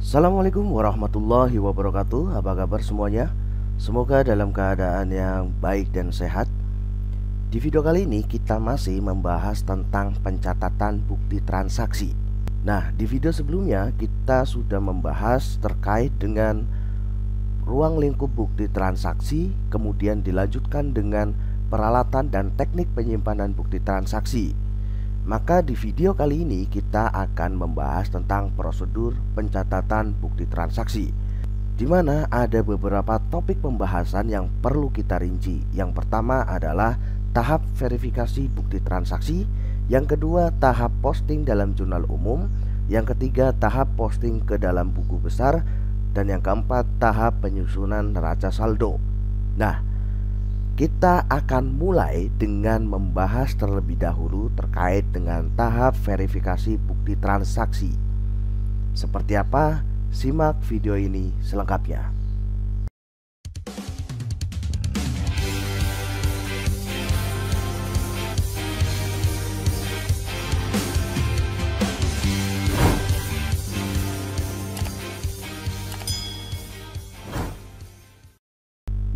Assalamualaikum warahmatullahi wabarakatuh. Apa kabar semuanya? Semoga dalam keadaan yang baik dan sehat. Di video kali ini kita masih membahas tentang pencatatan bukti transaksi. Nah, di video sebelumnya kita sudah membahas terkait dengan ruang lingkup bukti transaksi, kemudian dilanjutkan dengan peralatan dan teknik penyimpanan bukti transaksi. Maka di video kali ini kita akan membahas tentang prosedur pencatatan bukti transaksi, di mana ada beberapa topik pembahasan yang perlu kita rinci. Yang pertama adalah tahap verifikasi bukti transaksi, yang kedua tahap posting dalam jurnal umum, yang ketiga tahap posting ke dalam buku besar, dan yang keempat tahap penyusunan neraca saldo. Nah, kita akan mulai dengan membahas terlebih dahulu terkait dengan tahap verifikasi bukti transaksi. Seperti apa? Simak video ini selengkapnya.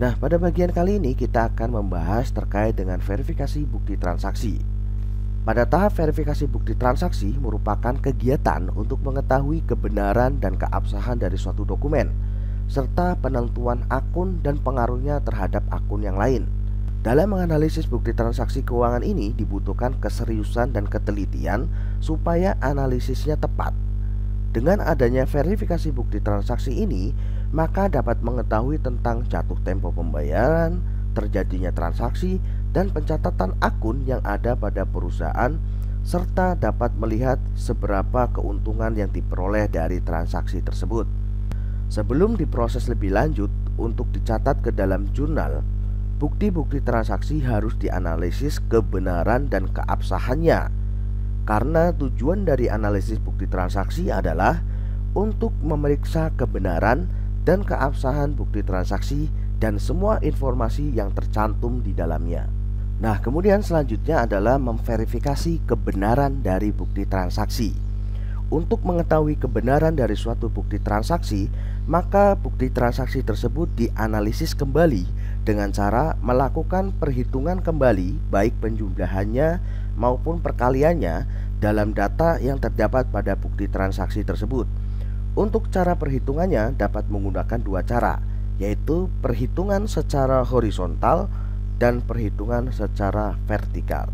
Nah, pada bagian kali ini kita akan membahas terkait dengan verifikasi bukti transaksi. Pada tahap verifikasi bukti transaksi merupakan kegiatan untuk mengetahui kebenaran dan keabsahan dari suatu dokumen, serta penentuan akun dan pengaruhnya terhadap akun yang lain. Dalam menganalisis bukti transaksi keuangan ini dibutuhkan keseriusan dan ketelitian supaya analisisnya tepat. Dengan adanya verifikasi bukti transaksi ini, maka dapat mengetahui tentang jatuh tempo pembayaran, terjadinya transaksi, dan pencatatan akun yang ada pada perusahaan, serta dapat melihat seberapa keuntungan yang diperoleh dari transaksi tersebut. Sebelum diproses lebih lanjut untuk dicatat ke dalam jurnal, bukti-bukti transaksi harus dianalisis kebenaran dan keabsahannya. Karena tujuan dari analisis bukti transaksi adalah untuk memeriksa kebenaran dan keabsahan bukti transaksi dan semua informasi yang tercantum di dalamnya. Nah, kemudian selanjutnya adalah memverifikasi kebenaran dari bukti transaksi. Untuk mengetahui kebenaran dari suatu bukti transaksi, maka bukti transaksi tersebut dianalisis kembali dengan cara melakukan perhitungan kembali baik penjumlahannya maupun perkaliannya dalam data yang terdapat pada bukti transaksi tersebut. Untuk cara perhitungannya dapat menggunakan dua cara, yaitu perhitungan secara horizontal dan perhitungan secara vertikal.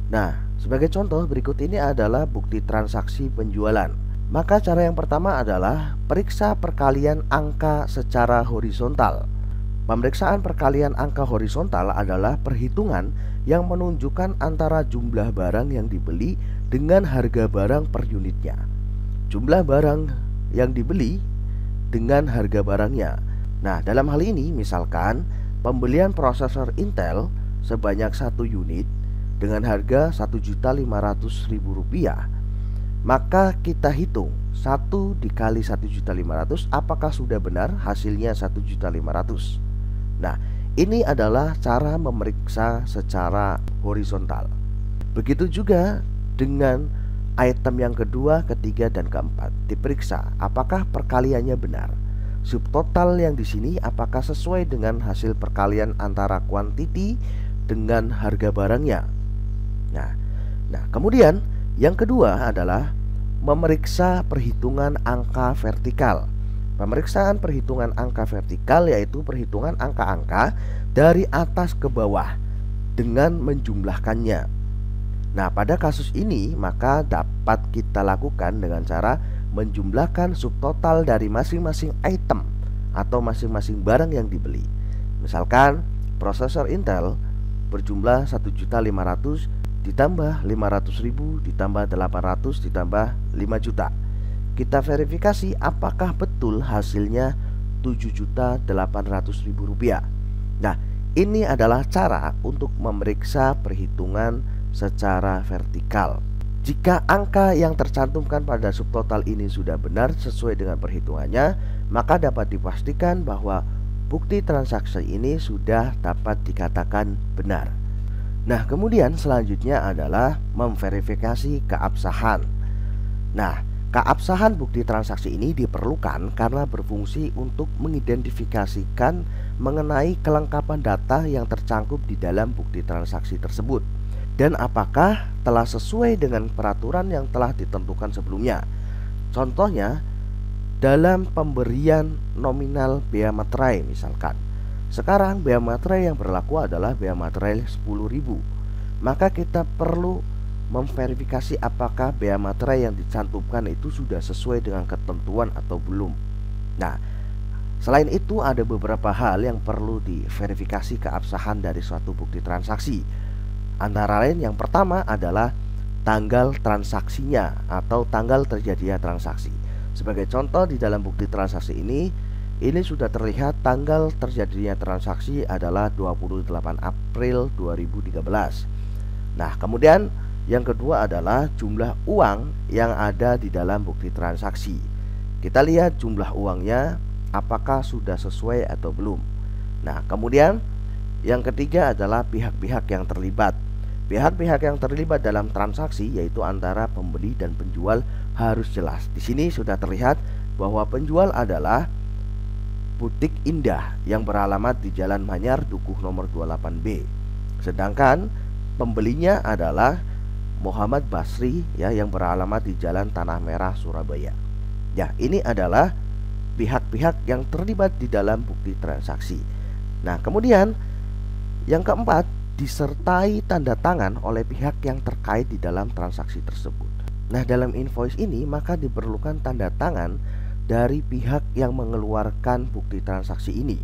Nah, sebagai contoh berikut ini adalah bukti transaksi penjualan. Maka cara yang pertama adalah periksa perkalian angka secara horizontal. Pemeriksaan perkalian angka horizontal adalah perhitungan yang menunjukkan antara jumlah barang yang dibeli dengan harga barang per unitnya. Jumlah barang yang dibeli dengan harga barangnya. Nah, dalam hal ini misalkan pembelian prosesor Intel sebanyak 1 unit dengan harga Rp1.500.000, maka kita hitung 1 dikali 1.500.000, apakah sudah benar hasilnya 1.500.000. Nah, ini adalah cara memeriksa secara horizontal. Begitu juga dengan item yang kedua, ketiga, dan keempat. Diperiksa apakah perkaliannya benar. Subtotal yang di sini apakah sesuai dengan hasil perkalian antara kuantiti dengan harga barangnya. Nah, kemudian yang kedua adalah memeriksa perhitungan angka vertikal. Pemeriksaan perhitungan angka vertikal yaitu perhitungan angka-angka dari atas ke bawah dengan menjumlahkannya. Nah, pada kasus ini maka dapat kita lakukan dengan cara menjumlahkan subtotal dari masing-masing item atau masing-masing barang yang dibeli. Misalkan prosesor Intel berjumlah 1.500.000 ditambah 500.000 ditambah 800 ditambah 5 juta. Kita verifikasi apakah betul hasilnya Rp7.800.000. Nah, ini adalah cara untuk memeriksa perhitungan secara vertikal. Jika angka yang tercantumkan pada subtotal ini sudah benar sesuai dengan perhitungannya, maka dapat dipastikan bahwa bukti transaksi ini sudah dapat dikatakan benar. Nah, kemudian selanjutnya adalah memverifikasi keabsahan. Nah, Keabsahan bukti transaksi ini diperlukan karena berfungsi untuk mengidentifikasikan mengenai kelengkapan data yang tercangkup di dalam bukti transaksi tersebut dan apakah telah sesuai dengan peraturan yang telah ditentukan sebelumnya. Contohnya, dalam pemberian nominal bea materai misalkan. Sekarang bea materai yang berlaku adalah bea materai 10.000. Maka kita perlu memverifikasi apakah bea materai yang dicantumkan itu sudah sesuai dengan ketentuan atau belum. Nah, selain itu ada beberapa hal yang perlu diverifikasi keabsahan dari suatu bukti transaksi. Antara lain yang pertama adalah tanggal transaksinya atau tanggal terjadinya transaksi. Sebagai contoh di dalam bukti transaksi ini sudah terlihat tanggal terjadinya transaksi adalah 28 April 2013. Nah, kemudian yang kedua adalah jumlah uang yang ada di dalam bukti transaksi. Kita lihat jumlah uangnya apakah sudah sesuai atau belum. Nah, kemudian yang ketiga adalah pihak-pihak yang terlibat. Pihak-pihak yang terlibat dalam transaksi yaitu antara pembeli dan penjual harus jelas. Di sini sudah terlihat bahwa penjual adalah Butik Indah yang beralamat di Jalan Manyar, Dukuh nomor 28B. Sedangkan pembelinya adalah Muhammad Basri ya yang beralamat di Jalan Tanah Merah, Surabaya. Ya, ini adalah pihak-pihak yang terlibat di dalam bukti transaksi. Nah, kemudian yang keempat, disertai tanda tangan oleh pihak yang terkait di dalam transaksi tersebut. Nah, dalam invoice ini maka diperlukan tanda tangan dari pihak yang mengeluarkan bukti transaksi ini.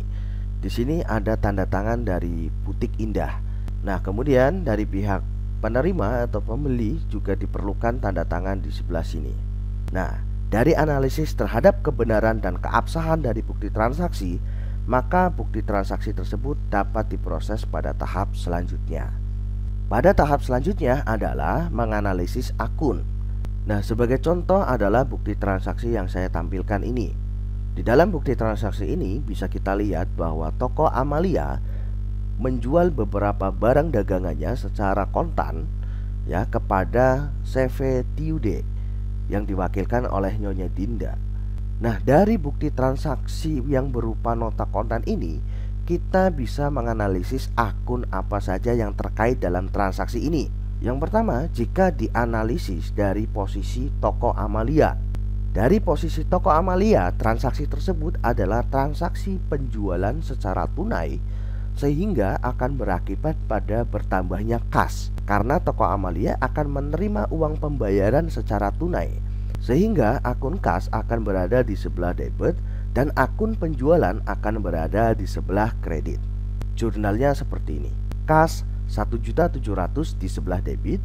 Di sini ada tanda tangan dari Butik Indah. Nah, kemudian dari pihak penerima atau pembeli juga diperlukan tanda tangan di sebelah sini. Nah, dari analisis terhadap kebenaran dan keabsahan dari bukti transaksi, maka bukti transaksi tersebut dapat diproses pada tahap selanjutnya. Pada tahap selanjutnya adalah menganalisis akun. Nah, sebagai contoh adalah bukti transaksi yang saya tampilkan ini. Di dalam bukti transaksi ini bisa kita lihat bahwa toko Amalia menjual beberapa barang dagangannya secara kontan ya kepada CV Tiude yang diwakilkan oleh Nyonya Dinda. Nah, dari bukti transaksi yang berupa nota kontan ini kita bisa menganalisis akun apa saja yang terkait dalam transaksi ini. Yang pertama, jika dianalisis dari posisi toko Amalia. Dari posisi toko Amalia, transaksi tersebut adalah transaksi penjualan secara tunai sehingga akan berakibat pada bertambahnya kas karena toko Amalia akan menerima uang pembayaran secara tunai sehingga akun kas akan berada di sebelah debit dan akun penjualan akan berada di sebelah kredit. Jurnalnya seperti ini. Kas 1.700.000 di sebelah debit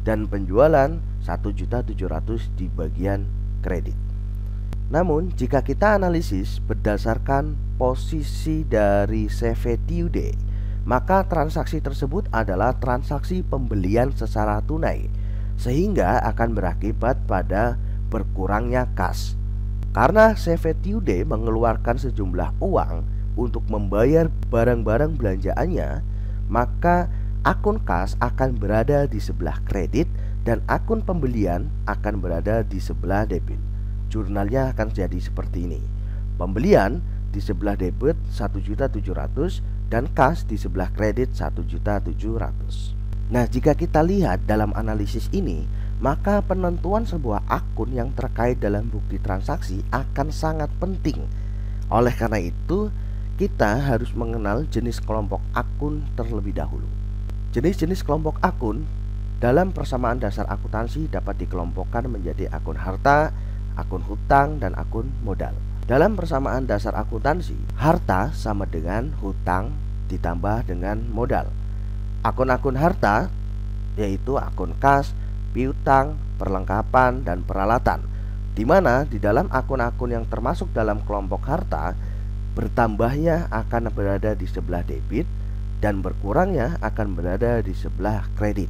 dan penjualan 1.700.000 di bagian kredit. Namun, jika kita analisis berdasarkan posisi dari CV Tiude, maka transaksi tersebut adalah transaksi pembelian secara tunai, sehingga akan berakibat pada berkurangnya kas. Karena CV Tiude mengeluarkan sejumlah uang untuk membayar barang-barang belanjaannya, maka akun kas akan berada di sebelah kredit dan akun pembelian akan berada di sebelah debit. Jurnalnya akan jadi seperti ini. Pembelian di sebelah debit 1.700.000 dan kas di sebelah kredit 1.700.000. Nah, jika kita lihat dalam analisis ini, maka penentuan sebuah akun yang terkait dalam bukti transaksi akan sangat penting. Oleh karena itu, kita harus mengenal jenis kelompok akun terlebih dahulu. Jenis-jenis kelompok akun dalam persamaan dasar akuntansi dapat dikelompokkan menjadi akun harta, akun hutang, dan akun modal. Dalam persamaan dasar akuntansi, harta sama dengan hutang ditambah dengan modal. Akun-akun harta yaitu akun kas, piutang, perlengkapan, dan peralatan, di mana di dalam akun-akun yang termasuk dalam kelompok harta, bertambahnya akan berada di sebelah debit dan berkurangnya akan berada di sebelah kredit.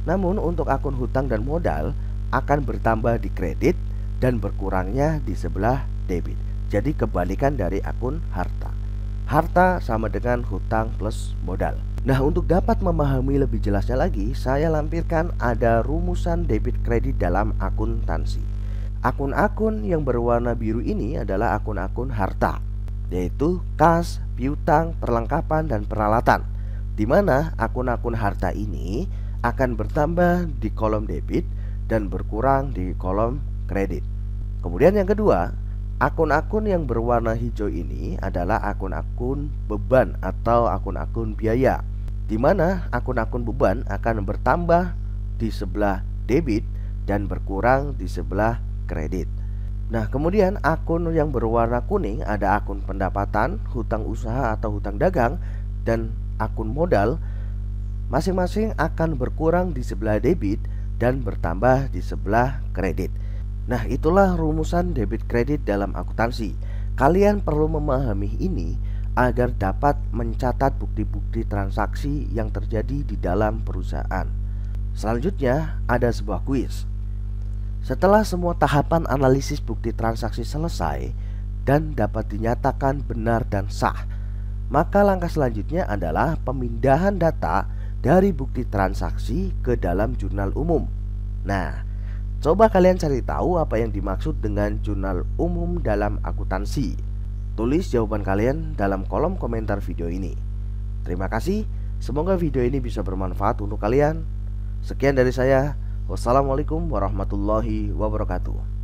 Namun untuk akun hutang dan modal akan bertambah di kredit dan berkurangnya di sebelah debit. Jadi kebalikan dari akun harta. Harta sama dengan hutang plus modal. Nah, untuk dapat memahami lebih jelasnya lagi, saya lampirkan ada rumusan debit kredit dalam akuntansi. Akun-akun yang berwarna biru ini adalah akun-akun harta, yaitu kas, piutang, perlengkapan, dan peralatan, di mana akun-akun harta ini akan bertambah di kolom debit dan berkurang di kolom kredit. Kemudian yang kedua, akun-akun yang berwarna hijau ini adalah akun-akun beban atau akun-akun biaya, di mana akun-akun beban akan bertambah di sebelah debit dan berkurang di sebelah kredit. Nah, kemudian akun yang berwarna kuning ada akun pendapatan, hutang usaha atau hutang dagang, dan akun modal. Masing-masing akan berkurang di sebelah debit dan bertambah di sebelah kredit. Nah, itulah rumusan debit kredit dalam akuntansi. Kalian perlu memahami ini agar dapat mencatat bukti-bukti transaksi yang terjadi di dalam perusahaan. Selanjutnya ada sebuah kuis. Setelah semua tahapan analisis bukti transaksi selesai dan dapat dinyatakan benar dan sah, maka langkah selanjutnya adalah pemindahan data dari bukti transaksi ke dalam jurnal umum. Nah, coba kalian cari tahu apa yang dimaksud dengan jurnal umum dalam akuntansi. Tulis jawaban kalian dalam kolom komentar video ini. Terima kasih, semoga video ini bisa bermanfaat untuk kalian. Sekian dari saya. Wassalamualaikum warahmatullahi wabarakatuh.